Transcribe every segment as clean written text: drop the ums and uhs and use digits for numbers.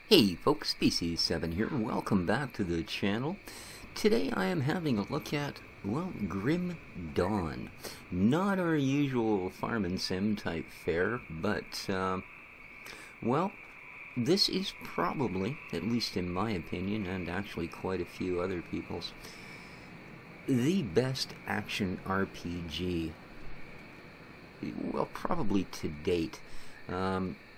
Hey folks, Species7 here. Welcome back to the channel. Today I am having a look at, well, Grim Dawn. Not our usual farm and sim type fare, but, well, this is probably, at least in my opinion, and actually quite a few other people's, the best action RPG, well, probably to date.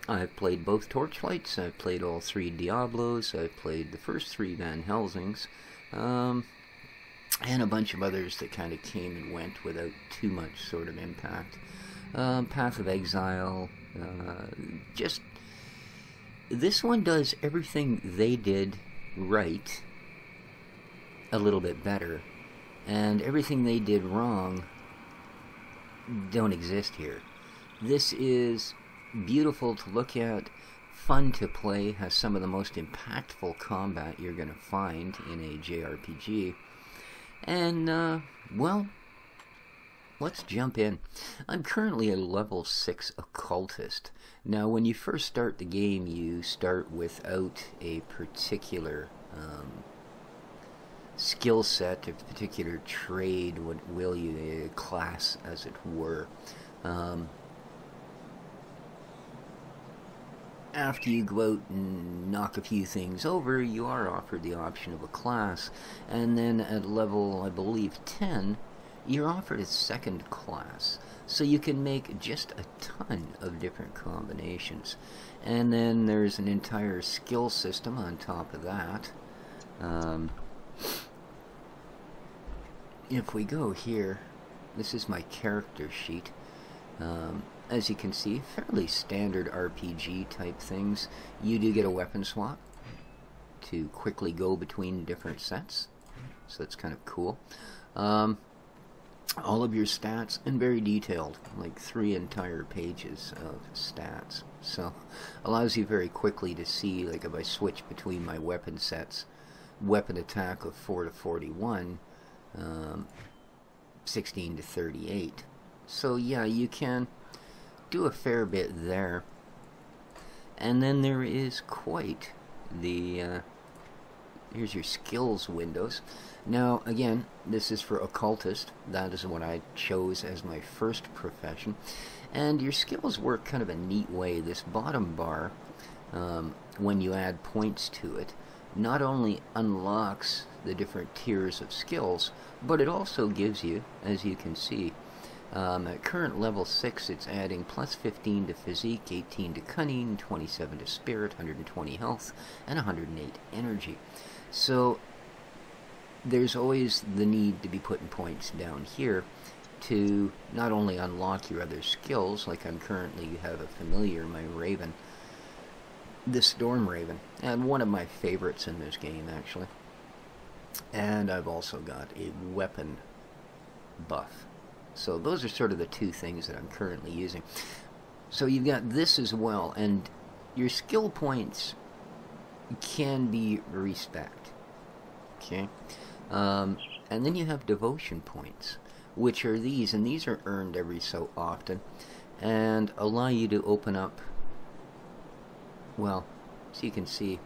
I've played both Torchlights, I've played all three Diablos, I've played the first three Van Helsings, and a bunch of others that kind of came and went without too much sort of impact. Path of Exile, just... This one does everything they did right a little bit better, and everything they did wrong don't exist here. This is beautiful to look at, fun to play, has some of the most impactful combat you're going to find in a JRPG. And, well, let's jump in. I'm currently a level 6 occultist. Now, when you first start the game, you start without a particular skill set, a particular trade, what will you, a class, as it were. After you go out and knock a few things over, you are offered the option of a class, and then at level, I believe, 10, you're offered a second class, so you can make just a ton of different combinations. And then there's an entire skill system on top of that. If we go here, this is my character sheet. As you can see, fairly standard RPG type things. You do get a weapon swap to quickly go between different sets, so that's kind of cool. All of your stats, and very detailed, like 3 entire pages of stats. So allows you very quickly to see, like if I switch between my weapon sets, weapon attack of 4 to 41, 16 to 38. So yeah, you can do a fair bit there. And then there is quite the here's your skills windows. Now again, this is for occultist. That is what I chose as my first profession, and your skills work kind of a neat way. This bottom bar, when you add points to it, not only unlocks the different tiers of skills, but it also gives you, as you can see, at current level 6, it's adding plus 15 to physique, 18 to cunning, 27 to spirit, 120 health, and 108 energy. So there's always the need to be putting points down here to not only unlock your other skills, like I'm currently, you have a familiar, my Raven, the Storm Raven, and one of my favorites in this game, actually. And I've also got a weapon buff. So those are sort of the two things that I'm currently using. So you've got this as well, and your skill points can be respect. Okay? And then you have devotion points, which are these, and these are earned every so often, and allow you to open up, well, so you can see,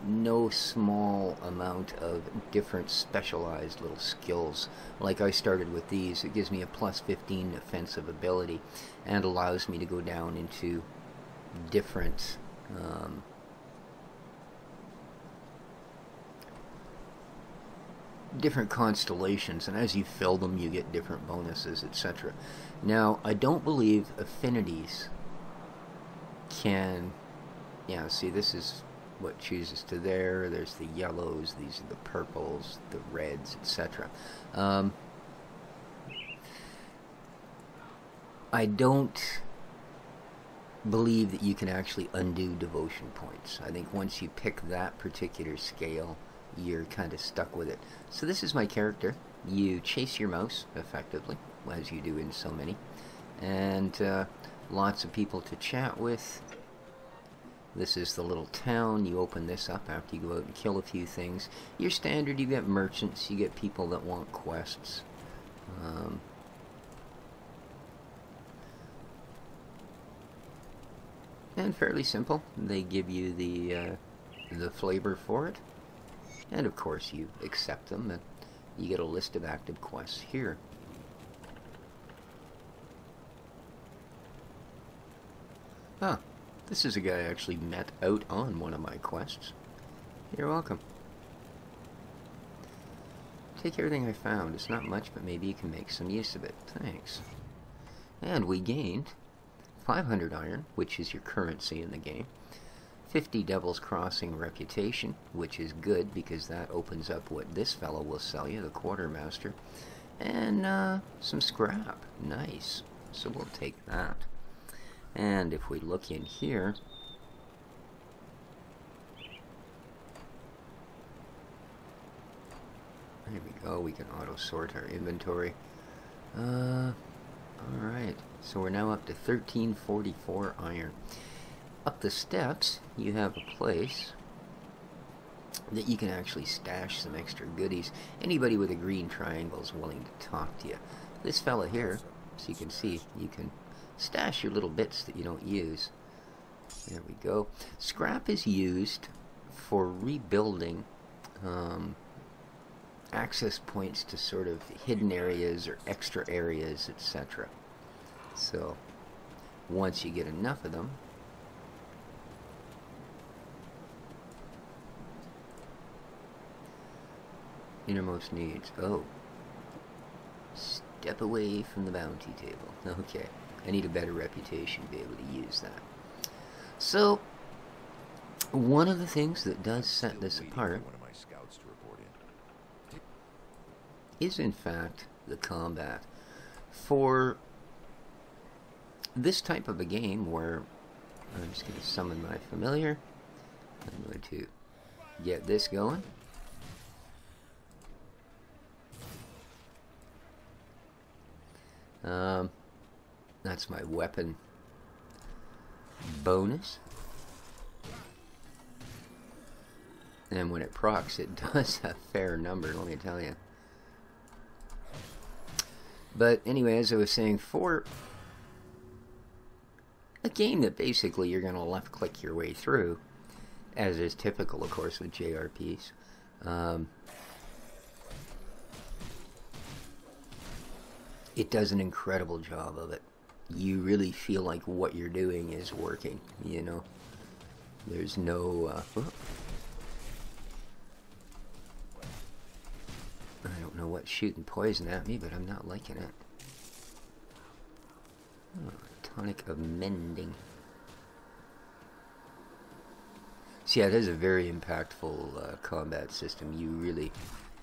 no small amount of different specialized little skills. Like I started with these, it gives me a plus 15 offensive ability and allows me to go down into different different constellations, and as you fill them you get different bonuses, etc. Now I don't believe affinities can, yeah, see, this is what chooses to there. There's the yellows, these are the purples, the reds, etc. I don't believe that you can actually undo devotion points. I think once you pick that particular scale, you're kind of stuck with it. So this is my character. You chase your mouse, effectively, as you do in so many, and lots of people to chat with. This is the little town. You open this up after you go out and kill a few things. Your standard, you get merchants, you get people that want quests. And fairly simple. They give you the the flavor for it. And of course you accept them, and you get a list of active quests here. Ah, this is a guy I actually met out on one of my quests. You're welcome. Take everything I found. It's not much, but maybe you can make some use of it. Thanks. And we gained 500 iron, which is your currency in the game. 50 Devil's Crossing reputation, which is good because that opens up what this fellow will sell you, the Quartermaster. And some scrap. Nice. So we'll take that. And if we look in here, there we go, we can auto sort our inventory. Alright, so we're now up to 1344 iron. Up the steps, you have a place that you can actually stash some extra goodies. Anybody with a green triangle is willing to talk to you. This fella here, so you can see, you can stash your little bits that you don't use. There we go. Scrap is used for rebuilding access points to sort of hidden areas or extra areas, etc. So once you get enough of them, innermost needs. Oh, step away from the bounty table. Okay, I need a better reputation to be able to use that. So one of the things that does set this apart is in fact the combat. For this type of a game where I'm just going to summon my familiar, I'm going to get this going. That's my weapon bonus. And when it procs, it does a fair number, let me tell you. But anyway, as I was saying, for a game that basically you're going to left-click your way through, as is typical, of course, with JRPs, it does an incredible job of it. You really feel like what you're doing is working, you know. There's no... I don't know what's shooting poison at me, but I'm not liking it. Oh, tonic of mending. So yeah, it is a very impactful combat system. You really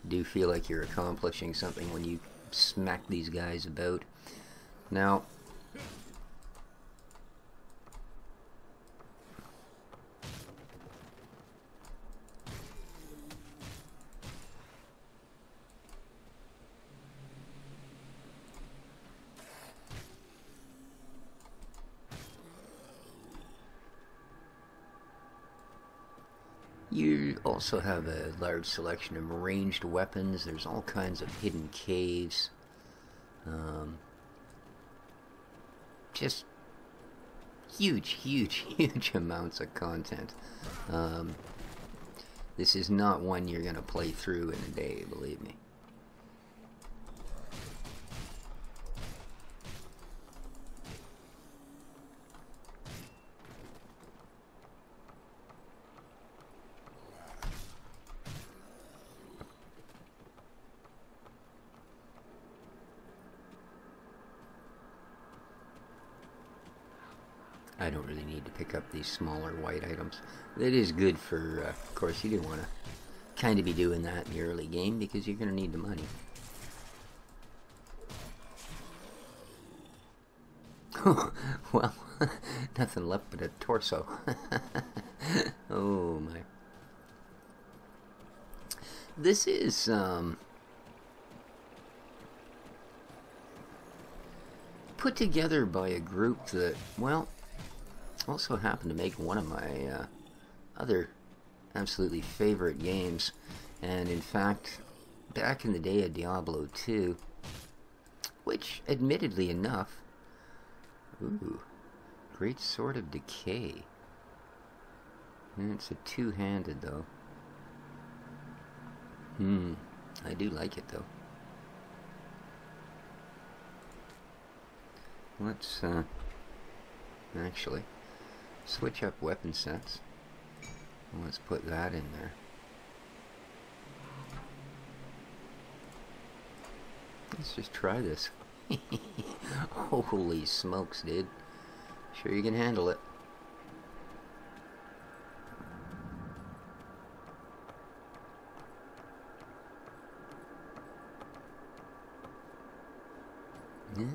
do feel like you're accomplishing something when you smack these guys about. Now, you also have a large selection of ranged weapons. There's all kinds of hidden caves. Just huge amounts of content. This is not one you're going to play through in a day, believe me. I don't really need to pick up these smaller white items. It is good for, of course, you do want to kind of be doing that in the early game because you're going to need the money. Well, nothing left but a torso. Oh my. This is, put together by a group that, well, also happened to make one of my other absolutely favorite games, and in fact back in the day of Diablo 2, which admittedly enough, ooh, Great Sword of Decay, It's a two-handed though. I do like it though. Let's actually switch up weapon sets. Let's put that in there. Let's just try this. Holy smokes, dude. Sure you can handle it. Yeah,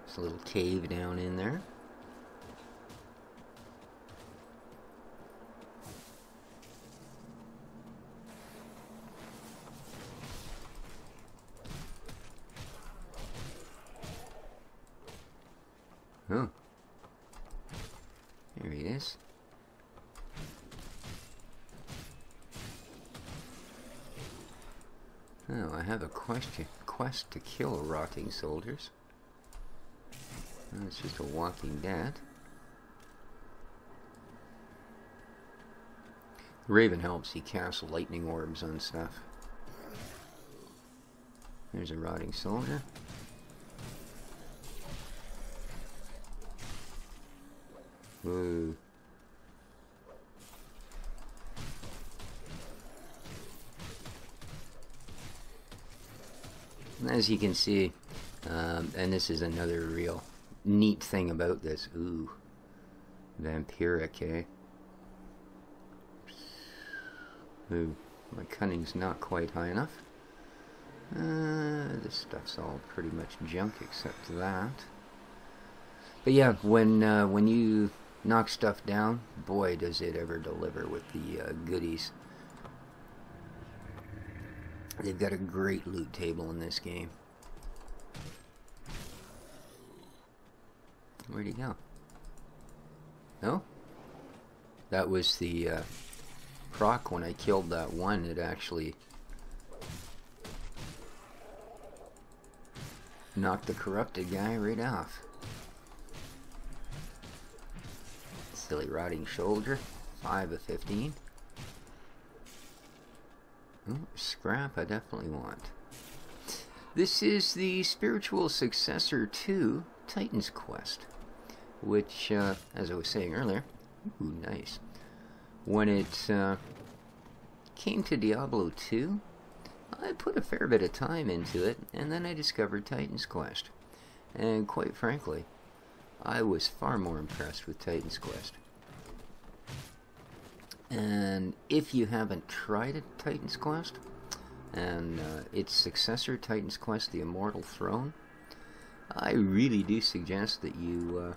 there's a little cave down in there. Oh. There he is. Oh, I have a quest to kill rotting soldiers. Oh, it's just a walking dead. Raven helps. He casts lightning orbs on stuff. There's a rotting soldier. Whoa. As you can see, and this is another real neat thing about this. Ooh, vampiric, eh? Ooh, my cunning's not quite high enough. This stuff's all pretty much junk except that. But yeah, when you knock stuff down, boy does it ever deliver with the goodies. They've got a great loot table in this game. Where'd he go? No? That was the proc when I killed that one. It actually knocked the corrupted guy right off. Silly rotting soldier. 5 of 15. Oh, scrap I definitely want. This is the spiritual successor to Titan's Quest, which, as I was saying earlier, ooh, nice. When it came to Diablo 2, I put a fair bit of time into it, and then I discovered Titan's Quest. And quite frankly, I was far more impressed with Titan's Quest. And if you haven't tried it, Titan's Quest, and its successor, Titan's Quest, The Immortal Throne, I really do suggest that you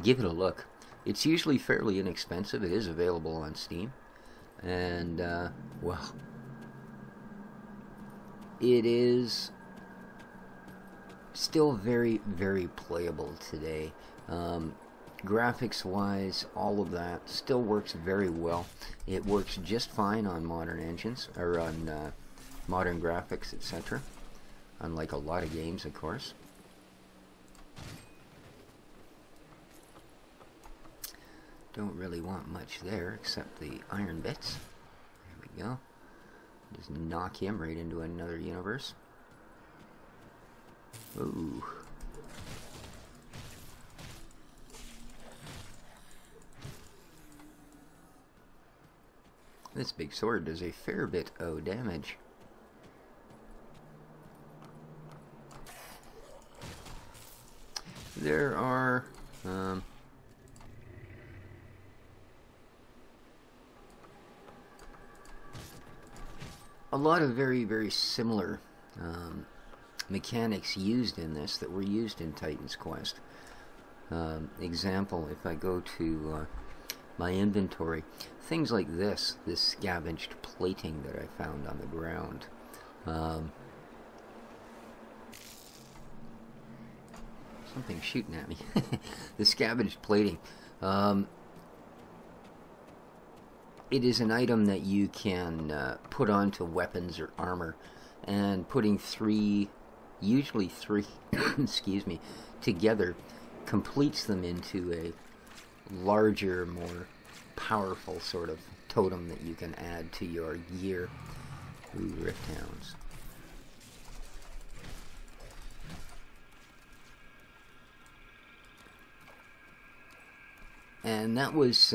give it a look. It's usually fairly inexpensive. It is available on Steam. And, well, it is still very, very playable today. Graphics wise, all of that still works very well. It works just fine on modern engines, or on modern graphics, etc. Unlike a lot of games, of course. Don't really want much there except the iron bits. There we go. Just knock him right into another universe. Ooh. This big sword does a fair bit of damage. There are a lot of very, very similar mechanics used in this that were used in Titan's Quest. Example, if I go to my inventory, things like this scavenged plating that I found on the ground. Something shooting at me. The scavenged plating. It is an item that you can put onto weapons or armor, and putting usually three, excuse me, together completes them into a larger, more powerful sort of totem that you can add to your gear. Ooh, Rift Hounds. And that was,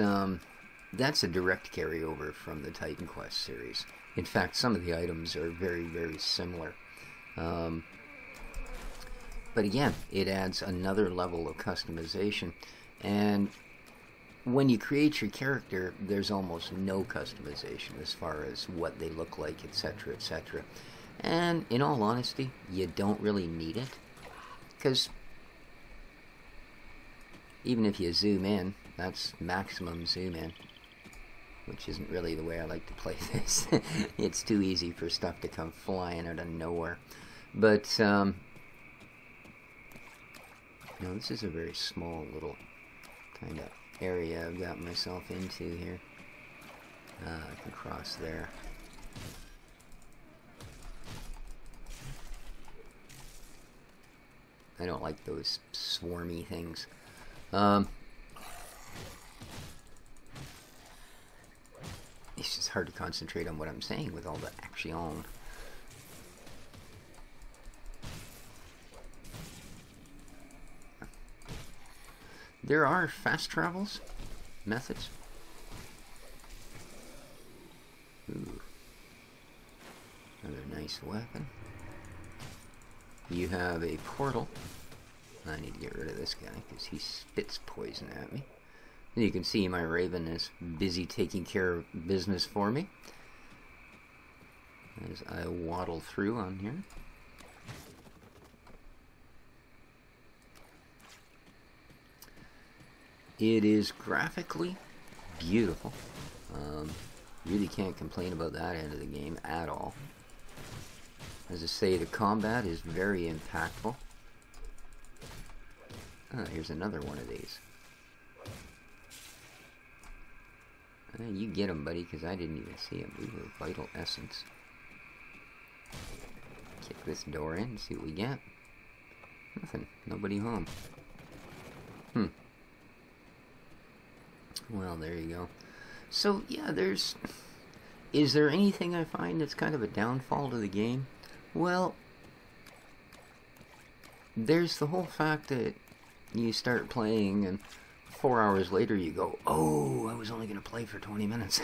that's a direct carryover from the Titan Quest series. In fact, some of the items are very, very similar. But again, it adds another level of customization. And when you create your character, there's almost no customization as far as what they look like, etc., etc. And in all honesty, you don't really need it. Because even if you zoom in, that's maximum zoom in, which isn't really the way I like to play this. It's too easy for stuff to come flying out of nowhere. But, no, this is a very small little kind of area I've got myself into here. I can cross there. I don't like those swarmy things. It's just hard to concentrate on what I'm saying with all the action. There are fast travels methods. Ooh. Another nice weapon. You have a portal. I need to get rid of this guy because he spits poison at me. And you can see my Raven is busy taking care of business for me as I waddle through on here. It is graphically beautiful. Really can't complain about that end of the game at all. As I say, the combat is very impactful. Here's another one of these. You get him, buddy, because I didn't even see him. Ooh, Vital Essence. Kick this door in and see what we get. Nothing. Nobody home. Well, there you go. So, yeah, is there anything I find that's kind of a downfall to the game? Well, there's the whole fact that you start playing and 4 hours later you go, oh, I was only going to play for 20 minutes.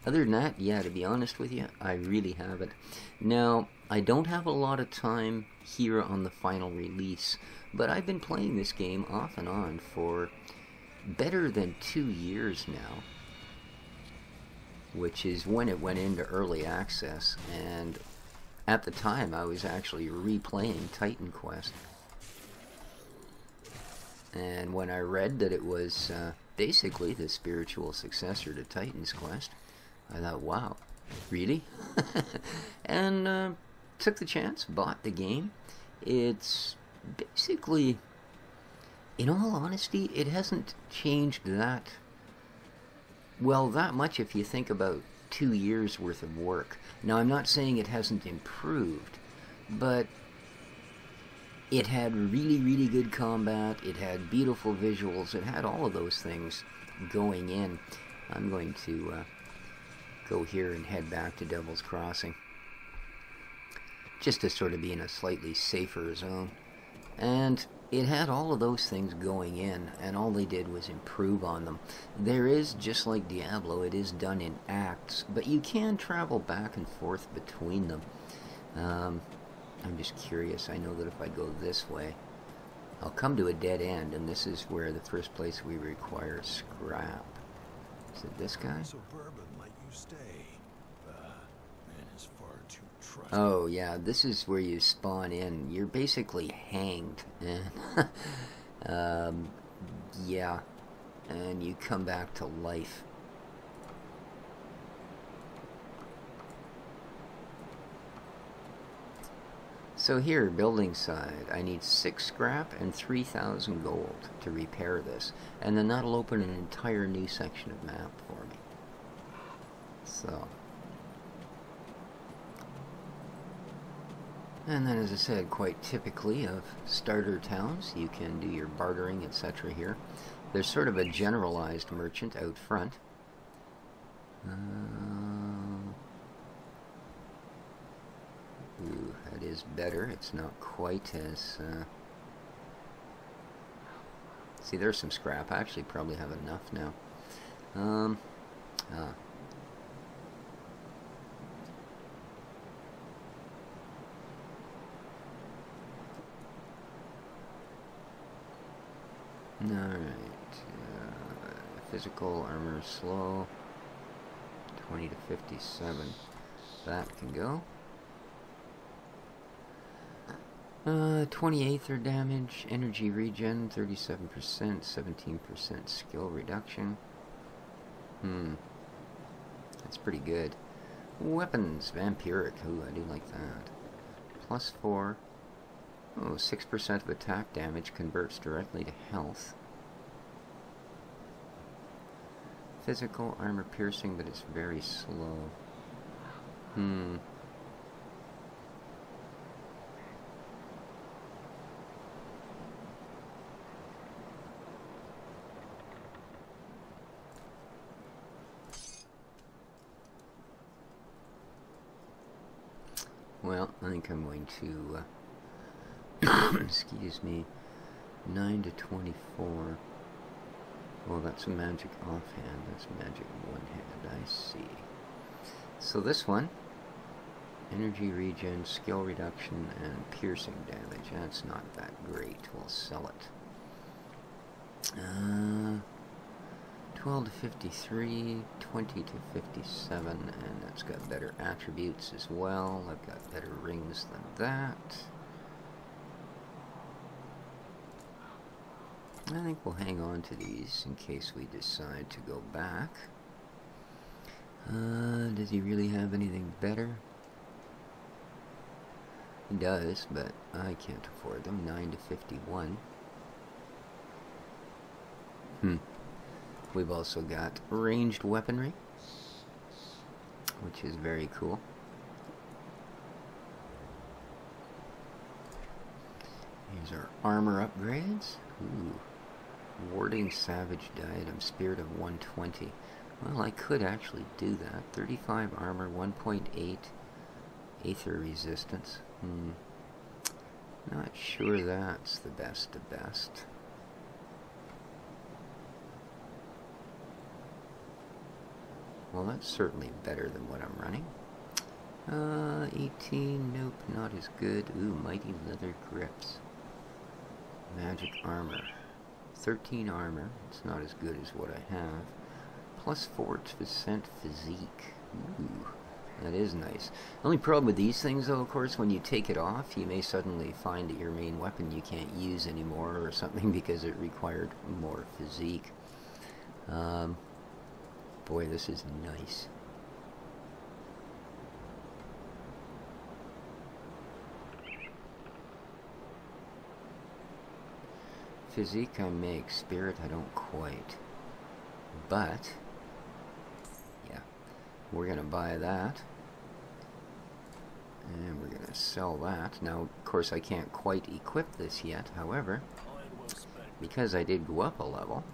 Other than that, yeah, to be honest with you, I really haven't. Now, I don't have a lot of time here on the final release, but I've been playing this game off and on for better than 2 years now, which is when it went into early access, and at the time I was actually replaying Titan Quest. And when I read that it was basically the spiritual successor to Titan's Quest, I thought, wow, really? And took the chance, bought the game. It's basically, in all honesty, it hasn't changed that much if you think about 2 years worth of work. Now, I'm not saying it hasn't improved, but it had really, really good combat, it had beautiful visuals, it had all of those things going in. I'm going to go here and head back to Devil's Crossing, just to sort of be in a slightly safer zone. And it had all of those things going in, and all they did was improve on them. There is, just like Diablo, it is done in acts, but you can travel back and forth between them. I'm just curious. I know that if I go this way, I'll come to a dead end, and this is where the first place we require scrap. Is it this guy? Suburban let you stay. Man is far too trusting. Oh yeah, this is where you spawn in. You're basically hanged, and yeah, and you come back to life. So here, building side, I need 6 scrap and 3,000 gold to repair this, and then that'll open an entire new section of map for me. So, and then, as I said, quite typically of starter towns, you can do your bartering, etc. here. There's sort of a generalized merchant out front. Ooh, that is better. It's not quite as... See, there's some scrap. I actually probably have enough now. Alright. Physical armor slow. 20 to 57. That can go. 28 aether damage, energy regen, 37%, 17% skill reduction. That's pretty good. Weapons, vampiric. Ooh, I do like that. Plus 4. Oh, 6% of attack damage converts directly to health. Physical armor piercing, but it's very slow. Well, I think I'm going to, excuse me, 9 to 24. Oh, that's a magic offhand. That's magic one hand. I see. So this one, energy regen, skill reduction, and piercing damage. That's not that great. We'll sell it. 12 to 53, 20 to 57, and that's got better attributes as well. I've got better rings than that. I think we'll hang on to these in case we decide to go back. Does he really have anything better? He does, but I can't afford them. 9 to 51. We've also got ranged weaponry, which is very cool. Here's our armor upgrades. Ooh. Warding Savage Diadem, Spirit of 120. Well, I could actually do that. 35 armor, 1.8 Aether resistance. Not sure that's the best of best. Well, that's certainly better than what I'm running. 18, nope, not as good. Ooh, Mighty Leather Grips. Magic Armor. 13 armor, it's not as good as what I have. Plus 4% physique. Ooh, that is nice. The only problem with these things, though, of course, when you take it off, you may suddenly find that your main weapon you can't use anymore or something because it required more physique. Boy, this is nice. Physique I make, spirit I don't quite. But, yeah, we're going to buy that. And we're going to sell that. Now, of course, I can't quite equip this yet. However, because I did go up a level,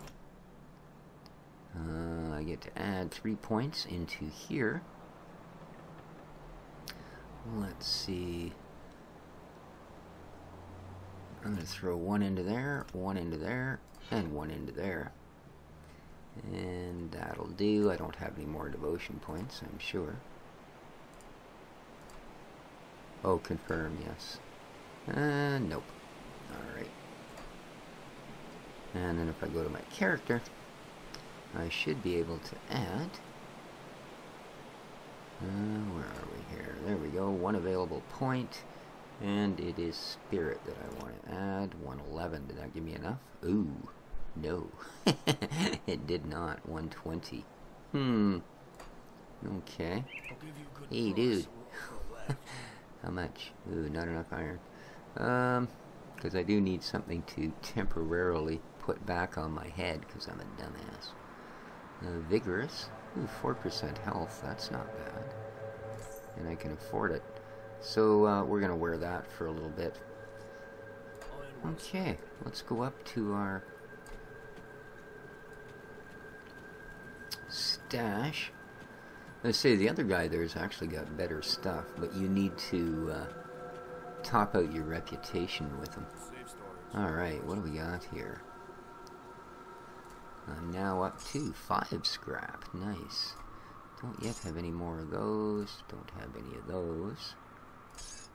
I get to add 3 points into here. Let's see. I'm going to throw 1 into there, 1 into there, and 1 into there. And that'll do. I don't have any more devotion points, I'm sure. Oh, confirm, yes. Nope. Alright. And then if I go to my character, I should be able to add... where are we here? There we go. 1 available point. And it is spirit that I want to add. 111. Did that give me enough? Ooh. No. It did not. 120. Okay. Hey, dude. How much? Ooh, not enough iron. Because I do need something to temporarily put back on my head, because I'm a dumbass. Vigorous. Ooh, 4% health. That's not bad. And I can afford it. So, we're going to wear that for a little bit. Okay, let's go up to our stash. Let's say the other guy there's actually got better stuff, but you need to top out your reputation with him. Alright, what do we got here? I'm now up to 5 scrap. Nice. Don't yet have any more of those. Don't have any of those.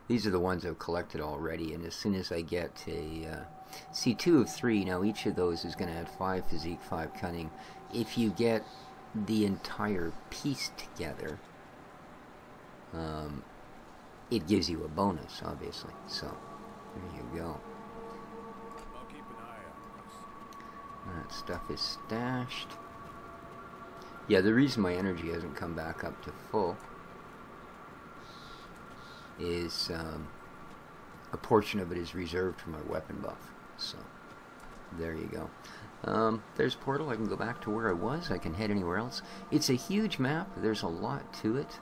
These are the ones I've collected already, and as soon as I get a... see, 2 of 3, now each of those is going to add 5 physique, 5 cunning. If you get the entire piece together, it gives you a bonus, obviously. So, there you go. I'll keep an eye on this. That stuff is stashed. Yeah, the reason my energy hasn't come back up to full is a portion of it is reserved for my weapon buff. So, there you go. There's a portal. I can go back to where I was. I can head anywhere else. It's a huge map. There's a lot to it.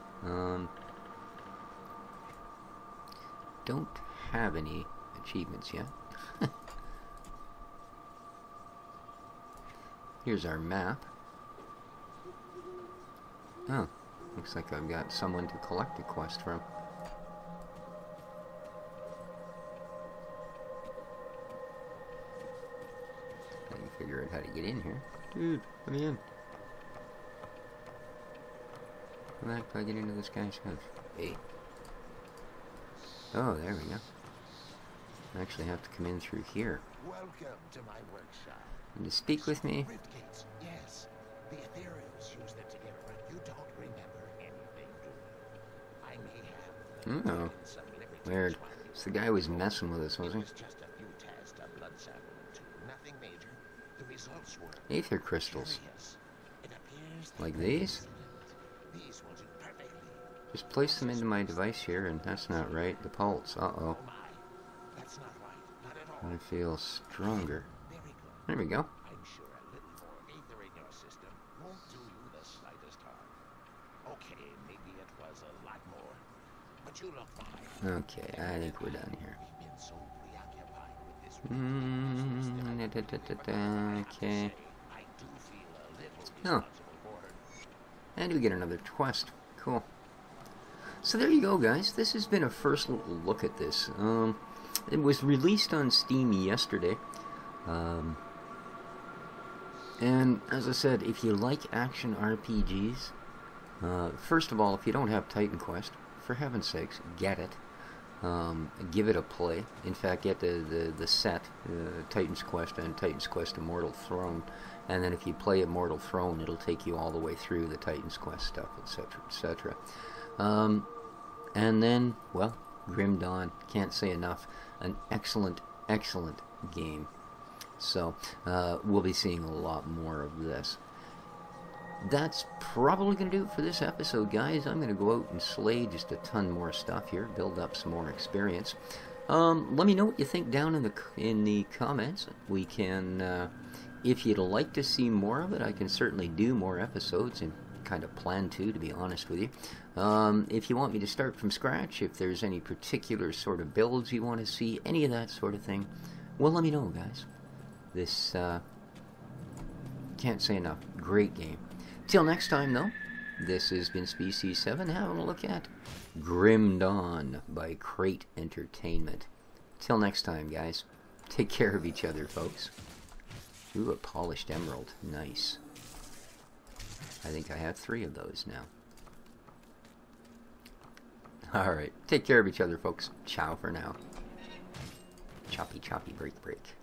Don't have any achievements yet. Here's our map. Oh, looks like I've got someone to collect a quest from. I can figure out how to get in here. Dude, let me in. How the heck do I get into this guy's house? Hey. Oh, there we go. I actually have to come in through here. Welcome to my workshop. And to speak with me. Riftgates, yes. The Ethereals use them together, but you don't remember anything, do you? I may have Oh, some liberties weird. while you So the guy was messing with us, It wasn't was just a few tests, a blood sample or two. Nothing major. The results were he? Aether crystals. curious. It appears that Like the these? incident- These will do perfectly. Just place them into my device here, and that's not right. The pulse. Uh-oh. Oh my. That's not right. Not at all. I feel stronger. Very good. There we go. I'm sure a little more ether in your system won't do you the slightest harm. Okay, maybe it was a lot more, but you look fine. Okay, I think we're done here. We've been so preoccupied with this. Okay. I do feel a little Oh. responsible for her. And we get another quest. Cool. So there you go, guys. This has been a first little look at this. It was released on Steam yesterday. And as I said, if you like action RPGs, first of all, if you don't have Titan Quest, for heaven's sakes, get it. Give it a play. In fact, get the set, Titan's Quest and Titan's Quest Immortal Throne. And then if you play Immortal Throne, it'll take you all the way through the Titan's Quest stuff, etc., etc. And then, well, Grim Dawn. Can't say enough. An excellent, excellent game. So, we'll be seeing a lot more of this. That's probably going to do it for this episode, guys. I'm going to go out and slay just a ton more stuff here, build up some more experience. Let me know what you think down in the comments. We can, if you'd like to see more of it, I can certainly do more episodes and kind of plan to be honest with you. If you want me to start from scratch, if there's any particular sort of builds you want to see, any of that sort of thing, well, let me know, guys. This, can't say enough. Great game. Till next time, though, this has been Species 7 having a look at Grim Dawn by Crate Entertainment. Till next time, guys. Take care of each other, folks. Ooh, a polished emerald. Nice. I think I have 3 of those now. Alright. Take care of each other, folks. Ciao for now. Choppy, choppy, break, break.